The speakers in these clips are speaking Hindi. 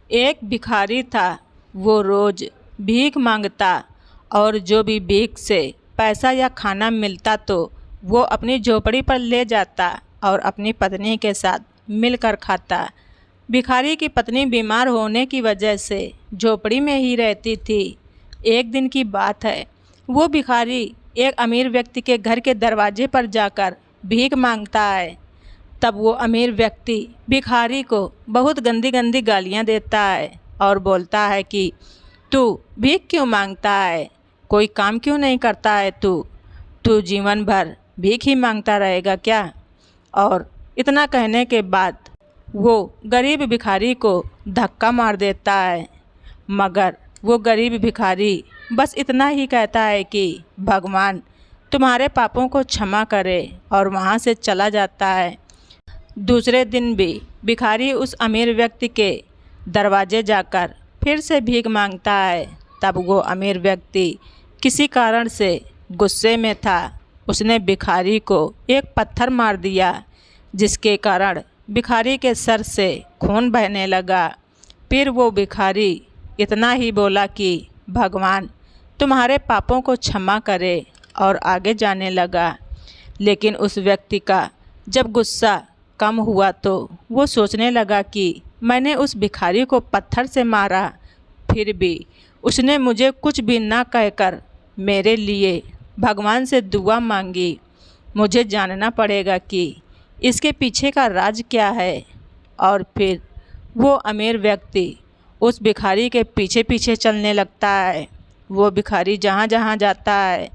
एक भिखारी था। वो रोज भीख मांगता और जो भी भीख से पैसा या खाना मिलता तो वो अपनी झोपड़ी पर ले जाता और अपनी पत्नी के साथ मिलकर खाता। भिखारी की पत्नी बीमार होने की वजह से झोपड़ी में ही रहती थी। एक दिन की बात है, वो भिखारी एक अमीर व्यक्ति के घर के दरवाजे पर जाकर भीख मांगता है। तब वो अमीर व्यक्ति भिखारी को बहुत गंदी गंदी गालियाँ देता है और बोलता है कि तू भीख क्यों मांगता है, कोई काम क्यों नहीं करता है, तू जीवन भर भीख ही मांगता रहेगा क्या। और इतना कहने के बाद वो गरीब भिखारी को धक्का मार देता है। मगर वो गरीब भिखारी बस इतना ही कहता है कि भगवान तुम्हारे पापों को क्षमा करे और वहाँ से चला जाता है। दूसरे दिन भी भिखारी उस अमीर व्यक्ति के दरवाजे जाकर फिर से भीख मांगता है। तब वो अमीर व्यक्ति किसी कारण से गुस्से में था। उसने भिखारी को एक पत्थर मार दिया, जिसके कारण भिखारी के सर से खून बहने लगा। फिर वो भिखारी इतना ही बोला कि भगवान तुम्हारे पापों को क्षमा करे और आगे जाने लगा। लेकिन उस व्यक्ति का जब गुस्सा कम हुआ तो वो सोचने लगा कि मैंने उस भिखारी को पत्थर से मारा, फिर भी उसने मुझे कुछ भी ना कहकर मेरे लिए भगवान से दुआ मांगी। मुझे जानना पड़ेगा कि इसके पीछे का राज क्या है। और फिर वो अमीर व्यक्ति उस भिखारी के पीछे पीछे चलने लगता है। वो भिखारी जहाँ जहाँ जाता है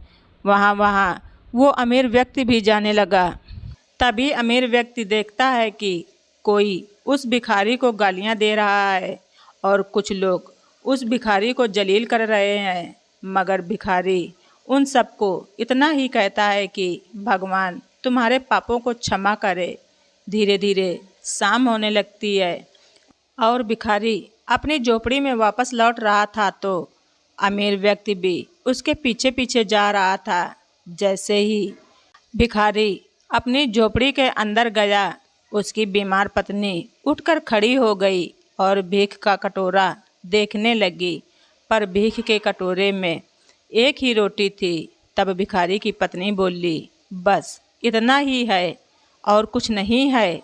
वहाँ वहाँ वो अमीर व्यक्ति भी जाने लगा। तभी अमीर व्यक्ति देखता है कि कोई उस भिखारी को गालियाँ दे रहा है और कुछ लोग उस भिखारी को जलील कर रहे हैं। मगर भिखारी उन सबको इतना ही कहता है कि भगवान तुम्हारे पापों को क्षमा करे। धीरे धीरे शाम होने लगती है और भिखारी अपनी झोपड़ी में वापस लौट रहा था तो अमीर व्यक्ति भी उसके पीछे पीछे जा रहा था। जैसे ही भिखारी अपनी झोपड़ी के अंदर गया, उसकी बीमार पत्नी उठकर खड़ी हो गई और भीख का कटोरा देखने लगी। पर भीख के कटोरे में एक ही रोटी थी। तब भिखारी की पत्नी बोली, बस इतना ही है और कुछ नहीं है,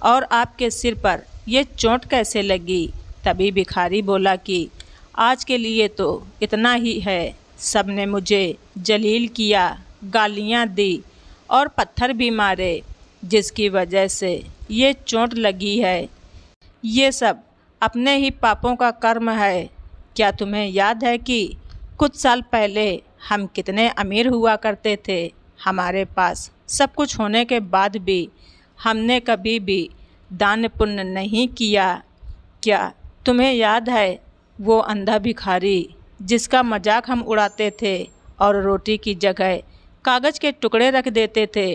और आपके सिर पर ये चोट कैसे लगी। तभी भिखारी बोला कि आज के लिए तो इतना ही है। सबने मुझे जलील किया, गालियाँ दी और पत्थर भी मारे, जिसकी वजह से ये चोट लगी है। ये सब अपने ही पापों का कर्म है। क्या तुम्हें याद है कि कुछ साल पहले हम कितने अमीर हुआ करते थे। हमारे पास सब कुछ होने के बाद भी हमने कभी भी दान पुण्य नहीं किया। क्या तुम्हें याद है वो अंधा भिखारी जिसका मजाक हम उड़ाते थे और रोटी की जगह कागज़ के टुकड़े रख देते थे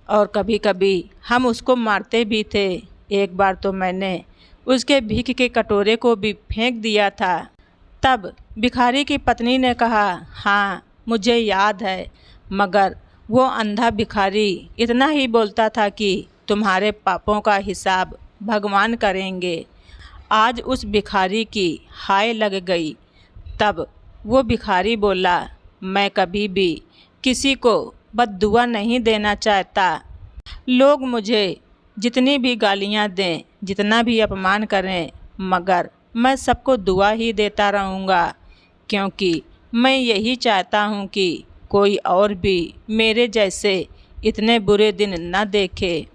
और कभी कभी हम उसको मारते भी थे। एक बार तो मैंने उसके भीख के कटोरे को भी फेंक दिया था। तब भिखारी की पत्नी ने कहा, हाँ मुझे याद है, मगर वो अंधा भिखारी इतना ही बोलता था कि तुम्हारे पापों का हिसाब भगवान करेंगे। आज उस भिखारी की हाय लग गई। तब वो भिखारी बोला, मैं कभी भी किसी को बद्दुआ नहीं देना चाहता। लोग मुझे जितनी भी गालियाँ दें, जितना भी अपमान करें, मगर मैं सबको दुआ ही देता रहूँगा, क्योंकि मैं यही चाहता हूँ कि कोई और भी मेरे जैसे इतने बुरे दिन न देखे।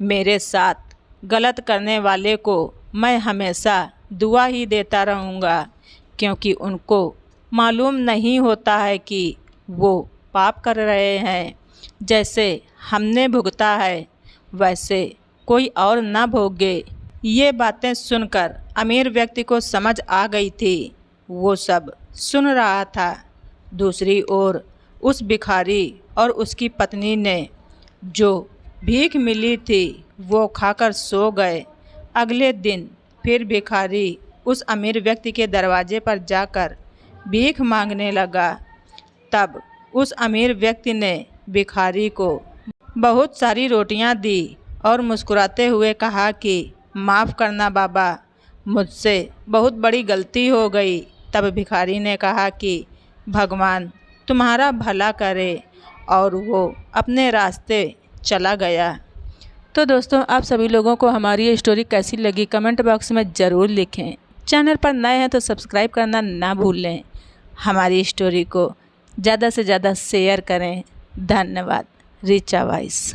मेरे साथ गलत करने वाले को मैं हमेशा दुआ ही देता रहूँगा, क्योंकि उनको मालूम नहीं होता है कि वो पाप कर रहे हैं। जैसे हमने भुगता है वैसे कोई और ना भोगे। ये बातें सुनकर अमीर व्यक्ति को समझ आ गई थी। वो सब सुन रहा था। दूसरी ओर उस भिखारी और उसकी पत्नी ने जो भीख मिली थी वो खाकर सो गए। अगले दिन फिर भिखारी उस अमीर व्यक्ति के दरवाजे पर जाकर भीख मांगने लगा। तब उस अमीर व्यक्ति ने भिखारी को बहुत सारी रोटियां दी और मुस्कुराते हुए कहा कि माफ़ करना बाबा, मुझसे बहुत बड़ी गलती हो गई। तब भिखारी ने कहा कि भगवान तुम्हारा भला करे, और वो अपने रास्ते चला गया। तो दोस्तों, आप सभी लोगों को हमारी ये स्टोरी कैसी लगी कमेंट बॉक्स में ज़रूर लिखें। चैनल पर नए हैं तो सब्सक्राइब करना ना भूलें। हमारी स्टोरी को ज़्यादा से ज़्यादा शेयर करें। धन्यवाद। रिचा वॉइस।